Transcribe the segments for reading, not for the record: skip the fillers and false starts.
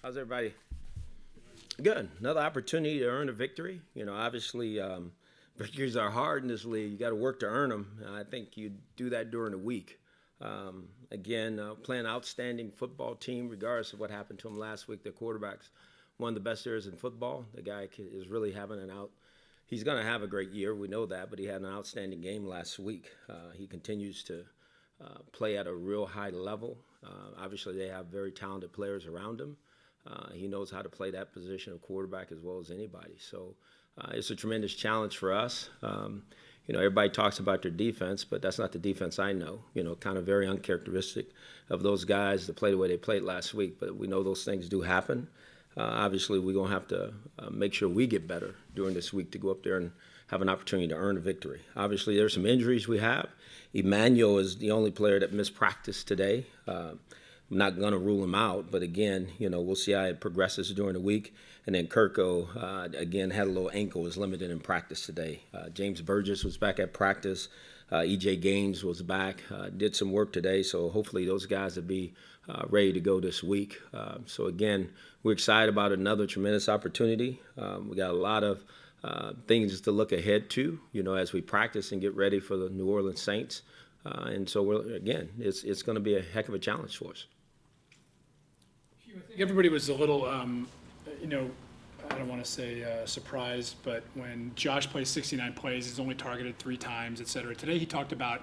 How's everybody? Good. Another opportunity to earn a victory. Obviously, victories are hard in this league. You got to work to earn them. I think you do that during the week. Again, playing an outstanding football team, regardless of what happened to him last week. The quarterback's one of the best there is in football. The guy is really having an out. He's going to have a great year. We know that, but he had an outstanding game last week. He continues to play at a real high level. Obviously, they have very talented players around him. He knows how to play that position of quarterback as well as anybody. So it's a tremendous challenge for us. Everybody talks about their defense, but that's not the defense I know. Kind of very uncharacteristic of those guys to play the way they played last week. But we know those things do happen. Obviously, we're going to have to make sure we get better during this week to go up there and have an opportunity to earn a victory. Obviously, there's some injuries we have. Emmanuel is the only player that missed practice today. I'm not going to rule him out, but again, we'll see how it progresses during the week. And then Kirko, again, had a little ankle, was limited in practice today. James Burgess was back at practice. E.J. Gaines was back, did some work today, so hopefully those guys will be ready to go this week. So again, we're excited about another tremendous opportunity. We got a lot of things to look ahead to, as we practice and get ready for the New Orleans Saints. And so, it's going to be a heck of a challenge for us. I think everybody was a little, I don't want to say surprised, but when Josh plays 69 plays, he's only targeted 3 times, et cetera. Today he talked about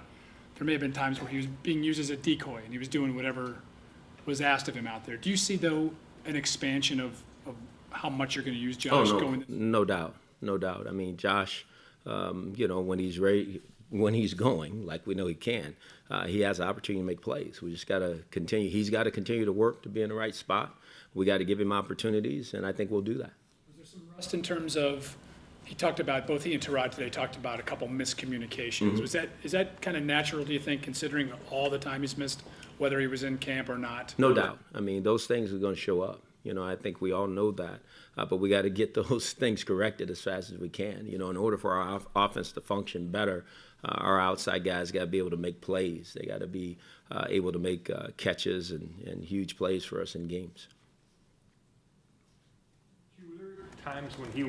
there may have been times where he was being used as a decoy and he was doing whatever was asked of him out there. Do you see, though, an expansion of how much you're going to use Josh going? No doubt. No doubt. I mean, Josh, when he's ready, when he's going, like we know he can, he has an opportunity to make plays. We just got to continue. He's got to continue to work to be in the right spot. We got to give him opportunities, and I think we'll do that. Was there some rust in terms of, he talked about, both he and Tyrod today talked about a couple miscommunications. Mm-hmm. Is that kind of natural, do you think, considering all the time he's missed, whether he was in camp or not? No doubt. I mean, those things are going to show up. I think we all know that. But we got to get those things corrected as fast as we can. In order for our offense to function better, our outside guys got to be able to make plays. They got to be able to make catches and huge plays for us in games. Were there times when he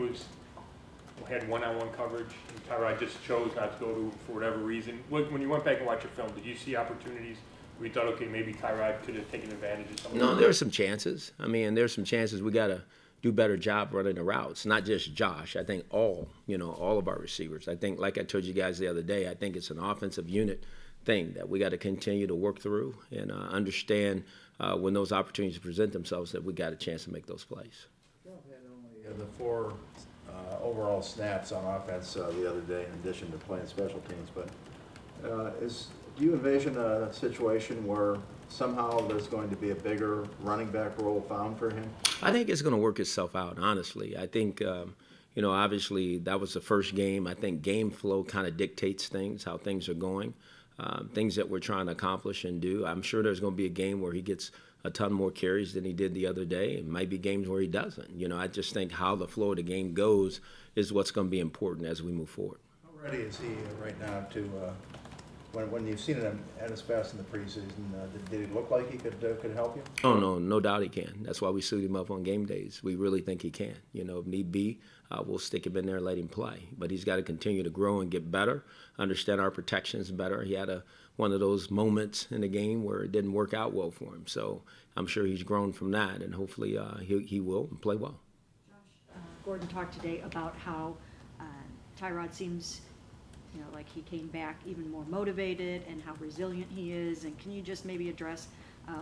had one-on-one coverage and Tyrod just chose not to go to him for whatever reason? When you went back and watched your film, did you see opportunities where you thought, okay, maybe Tyrod could have taken advantage of something? No, there were some chances. I mean, there's some chances we got to do a better job running the routes. Not just Josh. I think all of our receivers. I think, like I told you guys the other day, I think it's an offensive unit thing that we got to continue to work through and understand when those opportunities present themselves that we got a chance to make those plays. You had only the 4 overall snaps on offense the other day, in addition to playing special teams. But do you envision a situation where somehow there's going to be a bigger running back role found for him? I think it's going to work itself out, honestly. I think, obviously that was the first game. I think game flow kind of dictates things, how things are going, things that we're trying to accomplish and do. I'm sure there's going to be a game where he gets a ton more carries than he did the other day. It might be games where he doesn't. I just think how the flow of the game goes is what's going to be important as we move forward. How ready is he right now to when you've seen him at his best in the preseason, did he look like he could help you? Oh, no doubt he can. That's why we suit him up on game days. We really think he can. If need be, we'll stick him in there and let him play. But he's got to continue to grow and get better, understand our protections better. He had one of those moments in the game where it didn't work out well for him. So I'm sure he's grown from that, and hopefully he will play well. Josh, Gordon talked today about how Tyrod seems like he came back even more motivated and how resilient he is. And can you just maybe address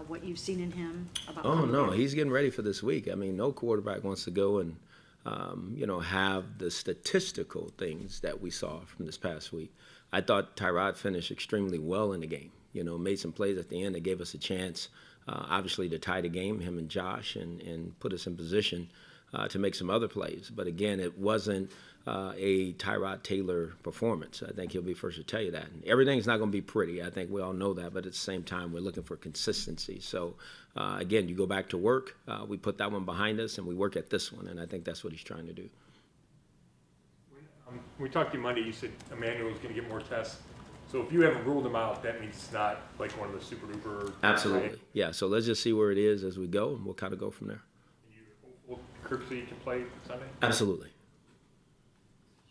what you've seen in him? He's getting ready for this week. I mean, no quarterback wants to go and, have the statistical things that we saw from this past week. I thought Tyrod finished extremely well in the game. Made some plays at the end that gave us a chance, obviously, to tie the game, him and Josh, and put us in position to make some other plays. But again, it wasn't a Tyrod Taylor performance. I think he'll be first to tell you that. And everything's not going to be pretty. I think we all know that. But at the same time, we're looking for consistency. So, again, you go back to work. We put that one behind us, and we work at this one. And I think that's what he's trying to do. When we talked to you Monday, you said Emmanuel's going to get more tests. So if you haven't ruled him out, that means it's not like one of the super duper. Absolutely. Right? Yeah. So let's just see where it is as we go, and we'll kind of go from there. Kirksey to play Sunday? Absolutely.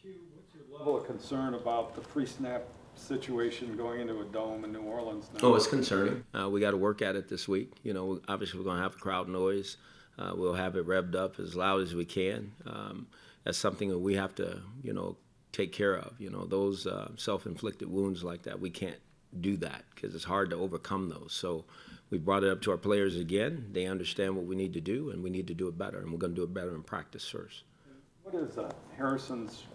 Hugh, what's your level of concern about the pre-snap situation going into a dome in New Orleans now? Oh, it's concerning. We got to work at it this week. You know, obviously we're going to have crowd noise. We'll have it revved up as loud as we can. That's something that we have to, you know, take care of. You know, those self-inflicted wounds like that, we can't do that because it's hard to overcome those. So we brought it up to our players again. They understand what we need to do, and we need to do it better. And we're going to do it better in practice first. What is Harrison's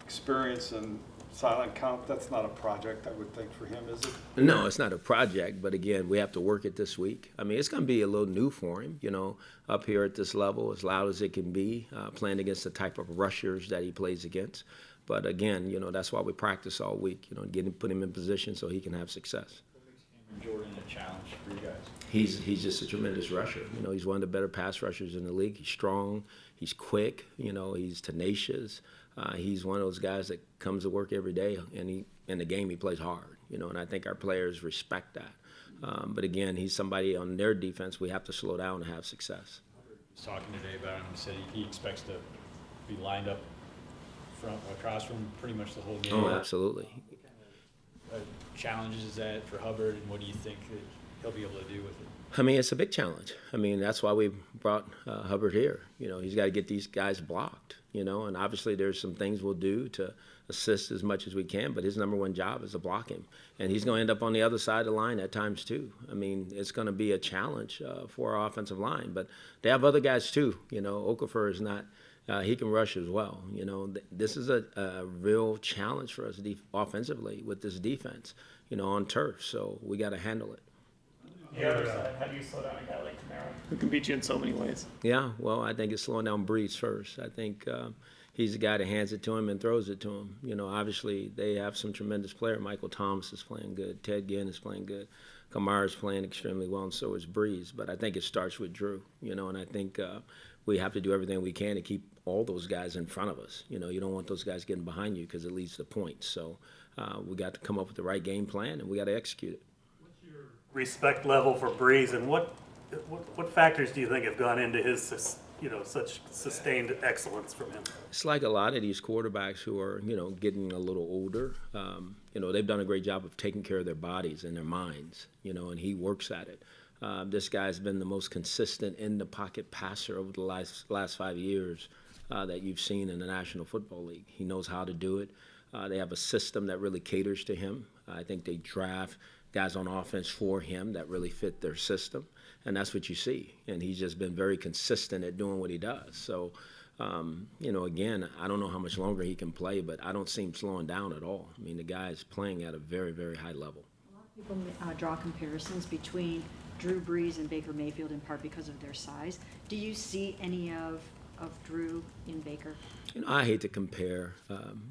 experience in silent count? That's not a project, I would think, for him, is it? No, it's not a project, but again, we have to work it this week. I mean, it's going to be a little new for him, you know, up here at this level, as loud as it can be, playing against the type of rushers that he plays against. But again, you know, that's why we practice all week, you know, put him in position so he can have success. What makes Cameron Jordan a challenge for you guys? He's just a tremendous rusher. You know, he's one of the better pass rushers in the league. He's strong, he's quick, you know, he's tenacious. He's one of those guys that comes to work every day, and in the game he plays hard, you know, and I think our players respect that. But again, he's somebody on their defense we have to slow down and have success. He was talking today about him. He said he expects to be lined up front across from pretty much the whole game. Oh, absolutely. What challenges is that for Hubbard, and what do you think that he'll be able to do with it? I mean, it's a big challenge. I mean, that's why we brought Hubbard here. You know, he's got to get these guys blocked, you know, and obviously there's some things we'll do to assist as much as we can, but his number one job is to block him. And he's going to end up on the other side of the line at times too. I mean, it's going to be a challenge for our offensive line, but they have other guys too. You know, Okafor is not, he can rush as well. You know, this is a real challenge for us offensively with this defense, you know, on turf. So we got to handle it. The other side, how do you slow down a guy like Kamara, who can beat you in so many ways? Yeah, well, I think it's slowing down Breeze first. I think he's the guy that hands it to him and throws it to him. You know, obviously they have some tremendous players. Michael Thomas is playing good. Ted Ginn is playing good. Kamara is playing extremely well, and so is Breeze. But I think it starts with Drew, you know, and I think we have to do everything we can to keep all those guys in front of us. You know, you don't want those guys getting behind you because it leads to points. So we got to come up with the right game plan, and we got to execute it. Respect level for Breeze, and what factors do you think have gone into his, you know, such sustained excellence from him? It's like a lot of these quarterbacks who are, you know, getting a little older. You know, they've done a great job of taking care of their bodies and their minds, you know, and he works at it. This guy's been the most consistent in-the-pocket passer over the last 5 years that you've seen in the National Football League. He knows how to do it. They have a system that really caters to him. I think they draft guys on offense for him that really fit their system, and that's what you see. And he's just been very consistent at doing what he does. So, you know, again, I don't know how much longer he can play, but I don't see him slowing down at all. I mean, the guy is playing at a very, very high level. A lot of people draw comparisons between Drew Brees and Baker Mayfield in part because of their size. Do you see any of Drew in Baker? You know, I hate to compare.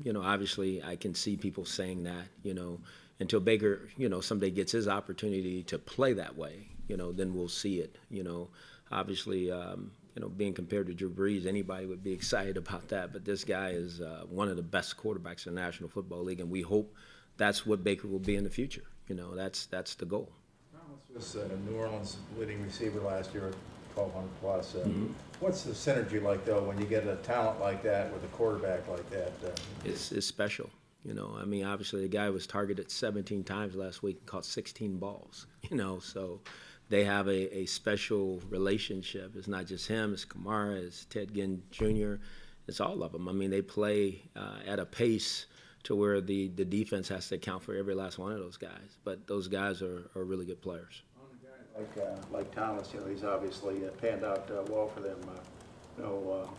You know, obviously I can see people saying that, you know, until Baker, you know, someday gets his opportunity to play that way, you know, then we'll see it. You know, obviously, you know, being compared to Drew Brees, anybody would be excited about that. But this guy is one of the best quarterbacks in the National Football League, and we hope that's what Baker will be in the future. You know, that's the goal. Thomas was New Orleans leading receiver last year at 1,200 plus. What's the synergy like, though, when you get a talent like that with a quarterback like that? It's special. You know, I mean, obviously the guy was targeted 17 times last week and caught 16 balls, you know, so they have a special relationship. It's not just him, it's Kamara, it's Ted Ginn Jr., it's all of them. I mean, they play at a pace to where the defense has to account for every last one of those guys. But those guys are really good players. Like Thomas, you know, he's obviously panned out well for them. You know,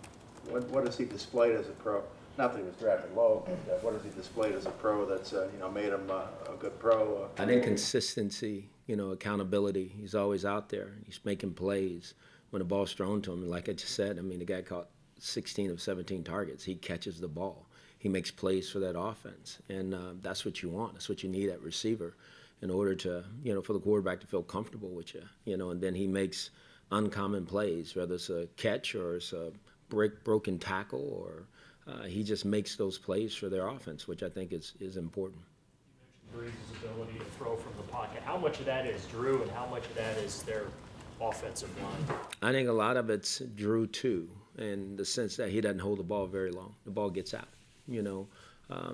what has he displayed as a pro? Not that he was drafted low, but what has he displayed as a pro that's, you know, made him a good pro? I think consistency, you know, accountability. He's always out there. He's making plays when the ball's thrown to him. And like I just said, I mean, the guy caught 16 of 17 targets. He catches the ball. He makes plays for that offense. And that's what you want. That's what you need at receiver in order to, you know, for the quarterback to feel comfortable with you, you know, and then he makes uncommon plays, whether it's a catch or it's a broken tackle or he just makes those plays for their offense, which I think is important. You mentioned Breeze's ability to throw from the pocket. How much of that is Drew, and how much of that is their offensive line? I think a lot of it's Drew too. in the sense that he doesn't hold the ball very long. The ball gets out, you know.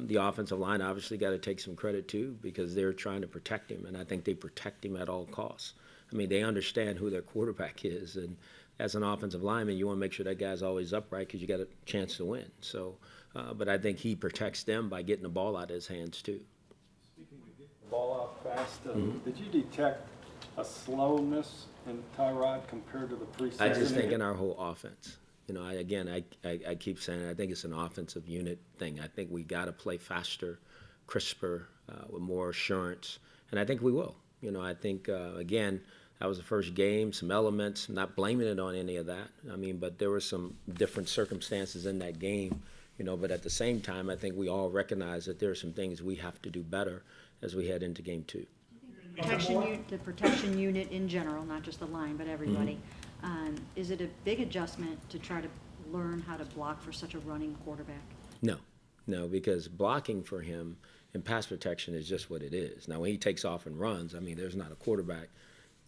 The offensive line obviously got to take some credit too, because they're trying to protect him, and I think they protect him at all costs. I mean, they understand who their quarterback is, and as an offensive lineman, you want to make sure that guy's always upright because you got a chance to win. So, but I think he protects them by getting the ball out of his hands too. Speaking of getting the ball out fast, did you detect a slowness in Tyrod compared to the preseason? I just think in our whole offense. You know, I keep saying I think it's an offensive unit thing. I think we got to play faster, crisper, with more assurance, and I think we will. You know, I think, again, that was the first game, some elements. I'm not blaming it on any of that. I mean, but there were some different circumstances in that game, you know, but at the same time, I think we all recognize that there are some things we have to do better as we head into game 2. The protection unit in general, not just the line, but everybody, is it a big adjustment to try to learn how to block for such a running quarterback? No, because blocking for him in pass protection is just what it is. Now, when he takes off and runs, I mean, there's not a quarterback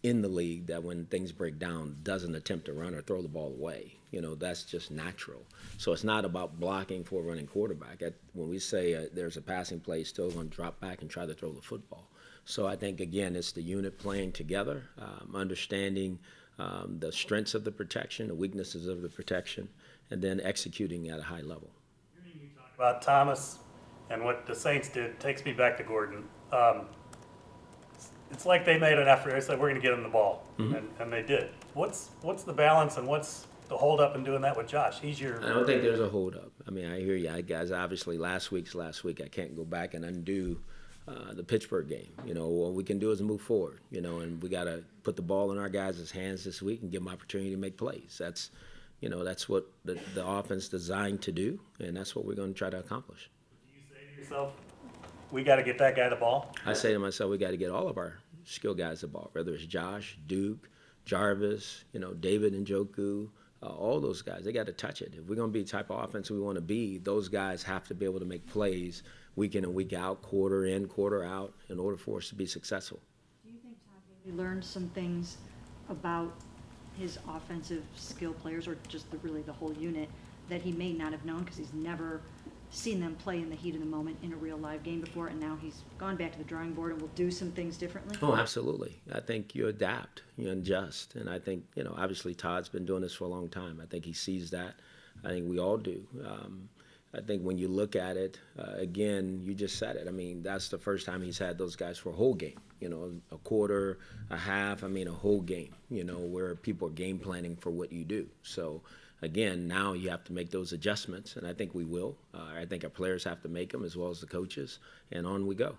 in the league that when things break down doesn't attempt to run or throw the ball away. You know, that's just natural. So it's not about blocking for a running quarterback. When we say there's a passing play, he's still going to drop back and try to throw the football. So I think, again, it's the unit playing together, understanding the strengths of the protection, the weaknesses of the protection, and then executing at a high level. About Thomas and what the Saints did takes me back to Gordon. It's like they made an effort. They said, we're going to get him the ball, and they did. What's the balance and what's the holdup in doing that with Josh? I don't think there's a holdup. I mean, I hear you. Guys, obviously, last week. I can't go back and undo the Pittsburgh game. You know, what we can do is move forward, you know, and we got to put the ball in our guys' hands this week and give them opportunity to make plays. That's what the offense designed to do, and that's what we're going to try to accomplish. Do you say to yourself, we got to get that guy the ball? I say to myself, we got to get all of our skill guys the ball, whether it's Josh, Duke, Jarvis, you know, David Njoku, all those guys. They got to touch it. If we're going to be the type of offense we want to be, those guys have to be able to make plays week in and week out, quarter in, quarter out, in order for us to be successful. Do you think Todd Haley learned some things about his offensive skill players, or just really the whole unit, that he may not have known because he's never seen them play in the heat of the moment in a real live game before, and now he's gone back to the drawing board and will do some things differently? Oh, absolutely. I think you adapt, you adjust, and I think, you know, obviously Todd's been doing this for a long time. I think he sees that. I think we all do. I think when you look at it, again, you just said it. I mean, that's the first time he's had those guys for a whole game, you know, a quarter, a half, I mean, a whole game, you know, where people are game planning for what you do. So, again, now you have to make those adjustments, and I think we will. I think our players have to make them as well as the coaches, and on we go.